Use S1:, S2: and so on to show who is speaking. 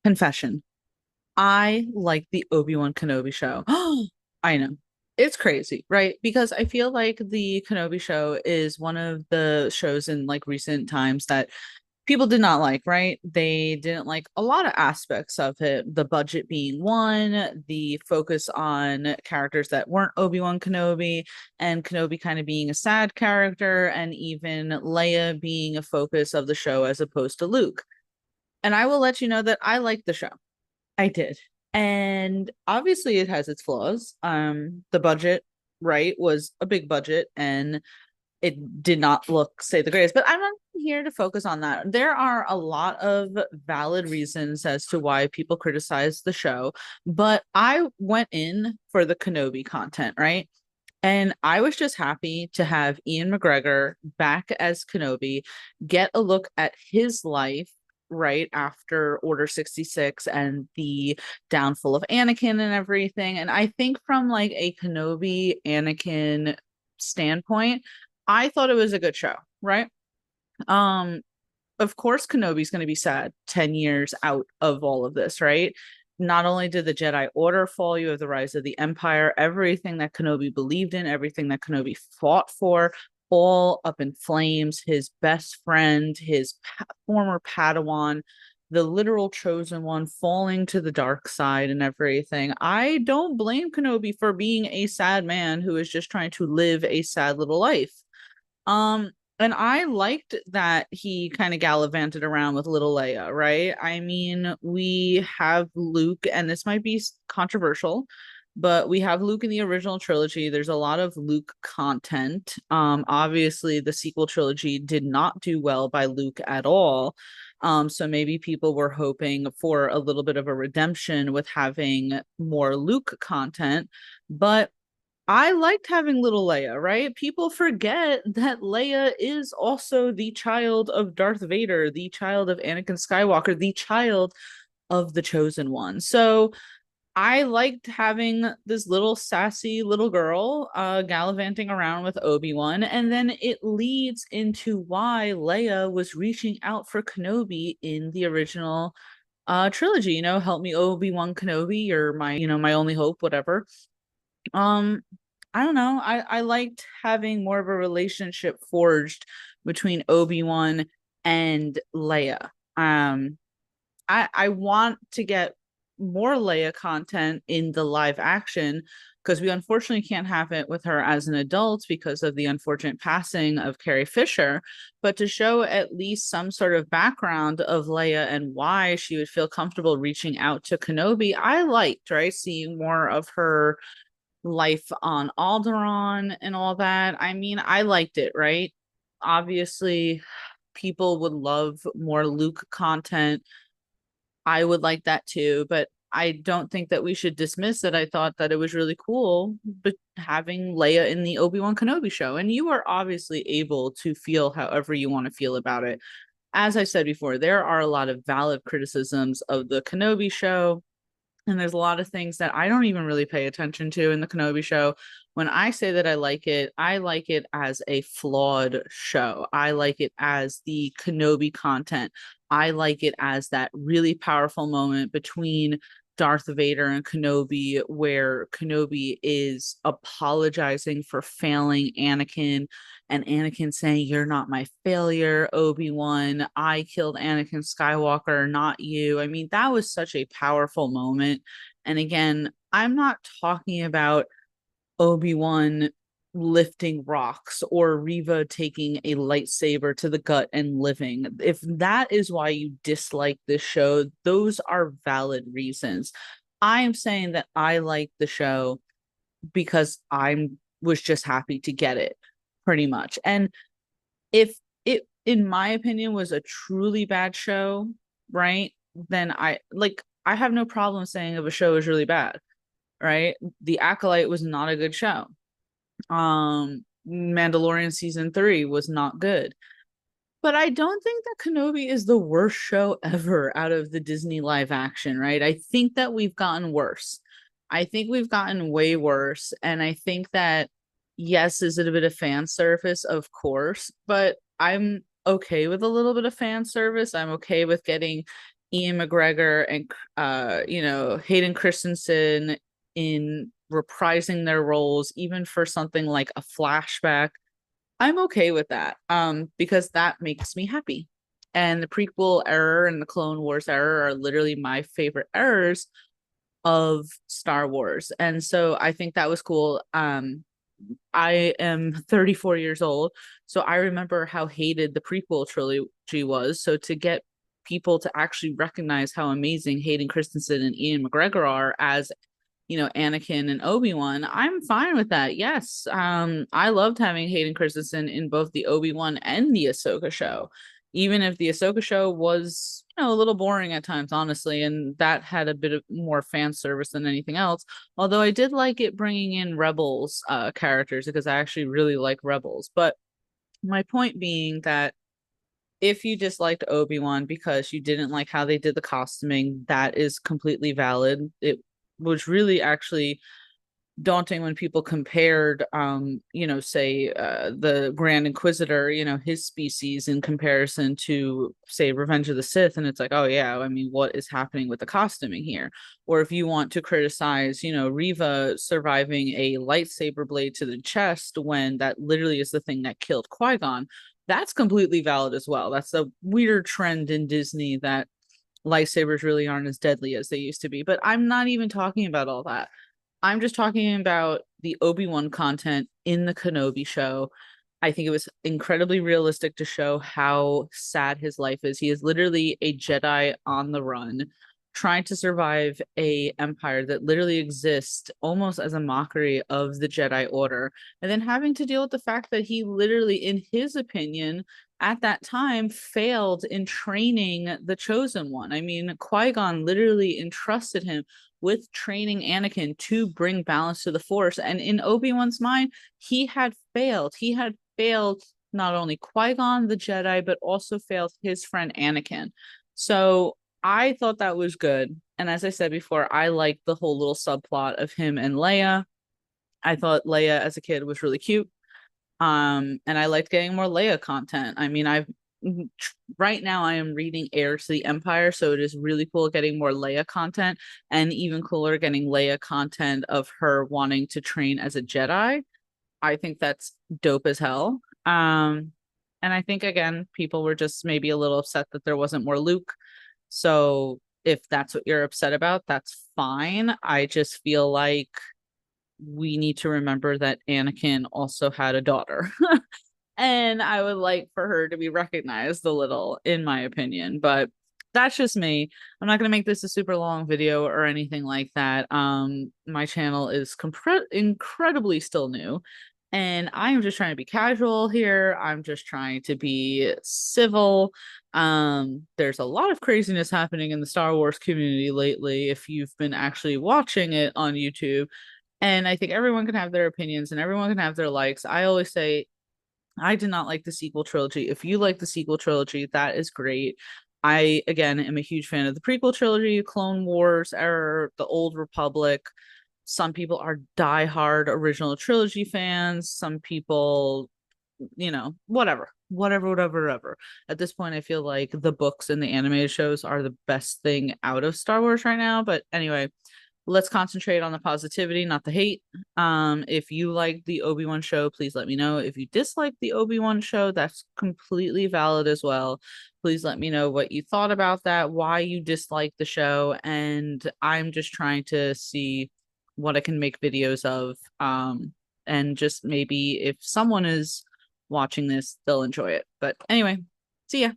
S1: Confession. I like the Obi-Wan Kenobi show. I know. It's crazy, right? Because I feel like the Kenobi show is one of the shows in like recent times that people did not like, right? They didn't like a lot of aspects of it. The budget being one, the focus on characters that weren't Obi-Wan Kenobi, and Kenobi kind of being a sad character, and even Leia being a focus of the show as opposed to Luke. And I will let you know that I like the show. I did. And obviously it has its flaws. The budget, right, was a big budget and it did not look, say, the greatest, but I'm not here to focus on that. There are a lot of valid reasons as to why people criticize the show, but I went in for the Kenobi content, right? And I was just happy to have Ian McGregor back as Kenobi, get a look at his life right after Order 66 and the downfall of Anakin and everything. And I think from like a Kenobi Anakin standpoint, I thought it was a good show, right? Um, of course Kenobi's going to be sad 10 years out of all of this, right? Not only did the Jedi Order fall, you have the rise of the Empire, everything that Kenobi believed in, everything that Kenobi fought for, all up in flames. His best friend, his former Padawan, the literal chosen one falling to the dark side and everything. I don't blame Kenobi for being a sad man who is just trying to live a sad little life. Um, and I liked that he kind of gallivanted around with little Leia, right? I mean, we have Luke, and this might be controversial, but we have Luke in the original trilogy. There's a lot of Luke content. Obviously, the sequel trilogy did not do well by Luke at all. So maybe people were hoping for a little bit of a redemption with having more Luke content, but I liked having little Leia, right? People forget that Leia is also the child of Darth Vader, the child of Anakin Skywalker, the child of the chosen one. So I liked having this little sassy little girl gallivanting around with Obi-Wan. And then it leads into why Leia was reaching out for Kenobi in the original trilogy. Help me, Obi-Wan Kenobi, you're my, my only hope, whatever. Um, I don't know. I liked having more of a relationship forged between Obi-Wan and Leia. I want to get more Leia content in the live action because we unfortunately can't have it with her as an adult because of the unfortunate passing of Carrie Fisher. But to show at least some sort of background of Leia and why she would feel comfortable reaching out to Kenobi, I liked, right? Seeing more of her life on Alderaan and all that. I mean, I liked it, right? Obviously, people would love more Luke content. I would like that too, but I don't think that we should dismiss it. I thought that it was really cool but having Leia in the Obi-Wan Kenobi show. And you are obviously able to feel however you want to feel about it. As I said before, there are a lot of valid criticisms of the Kenobi show. And there's a lot of things that I don't even really pay attention to in the Kenobi show. When I say that I like it as a flawed show. I like it as the Kenobi content. I like it as that really powerful moment between Darth Vader and Kenobi, where Kenobi is apologizing for failing Anakin, and Anakin saying, "You're not my failure, Obi-Wan. I killed Anakin Skywalker, not you." I mean, that was such a powerful moment. And again, I'm not talking about Obi-Wan lifting rocks or Reva taking a lightsaber to the gut and living. If that is why you dislike this show, those are valid reasons. I am saying that I like the show because I was just happy to get it, pretty much. And if it, in my opinion, was a truly bad show, right? Then I have no problem saying if a show is really bad, right? The Acolyte was not a good show. Mandalorian season 3 was not good. But I don't think that Kenobi is the worst show ever out of the Disney live action, right? I think that we've gotten worse. I think we've gotten way worse. And I think that, yes, is it a bit of fan service? Of course. But I'm okay with a little bit of fan service. I'm okay with getting Ian McGregor and Hayden Christensen in reprising their roles, even for something like a flashback, I'm okay with that. Because that makes me happy. And the prequel era and the Clone Wars era are literally my favorite eras of Star Wars. And so I think that was cool. I am 34 years old, so I remember how hated the prequel trilogy was. So to get people to actually recognize how amazing Hayden Christensen and Ian McGregor are as Anakin and Obi-Wan, I'm fine with that. Yes. I loved having Hayden Christensen in both the Obi-Wan and the Ahsoka show, even if the Ahsoka show was, a little boring at times, honestly, and that had a bit of more fan service than anything else. Although I did like it bringing in Rebels characters because I actually really like Rebels. But my point being that if you disliked Obi-Wan because you didn't like how they did the costuming, that is completely valid. It was really actually daunting when people compared say the Grand Inquisitor, his species in comparison to say Revenge of the Sith, and it's like, oh yeah, I mean, what is happening with the costuming here? Or if you want to criticize, Reva surviving a lightsaber blade to the chest when that literally is the thing that killed Qui-Gon, that's completely valid as well. That's a weird trend in Disney that lightsabers really aren't as deadly as they used to be. But I'm not even talking about all that. I'm just talking about the Obi-Wan content in the Kenobi show. I think it was incredibly realistic to show how sad his life is. He is literally a Jedi on the run, trying to survive a empire that literally exists almost as a mockery of the Jedi Order, and then having to deal with the fact that he literally, in his opinion, at that time failed in training the chosen one. I mean, Qui-Gon literally entrusted him with training Anakin to bring balance to the Force. And in Obi-Wan's mind, he had failed. He had failed not only Qui-Gon, the Jedi, but also failed his friend Anakin. So I thought that was good. And as I said before, I liked the whole little subplot of him and Leia. I thought Leia as a kid was really cute. And I liked getting more Leia content. I mean, I've right now I am reading Heir to the Empire, so it is really cool getting more Leia content, and even cooler getting Leia content of her wanting to train as a Jedi. I think that's dope as hell. And I think again, people were just maybe a little upset that there wasn't more Luke. So if that's what you're upset about, that's fine. I just feel like we need to remember that Anakin also had a daughter. And I would like for her to be recognized a little, in my opinion. But that's just me. I'm not going to make this a super long video or anything like that. My channel is incredibly still new, and I am just trying to be casual here. I'm just trying to be civil. There's a lot of craziness happening in the Star Wars community lately if you've been actually watching it on YouTube. And I think everyone can have their opinions and everyone can have their likes. I always say I did not like the sequel trilogy. If you like the sequel trilogy, that is great. I, again, am a huge fan of the prequel trilogy, Clone Wars era, the Old Republic. Some people are diehard original trilogy fans. Some people, whatever. At this point, I feel like the books and the animated shows are the best thing out of Star Wars right now. But anyway, let's concentrate on the positivity, not the hate. If you like the Obi-Wan show, please let me know. If you dislike the Obi-Wan show, that's completely valid as well. Please let me know what you thought about that, why you dislike the show, and I'm just trying to see what I can make videos of. And just maybe if someone is watching this, they'll enjoy it. But anyway, see ya.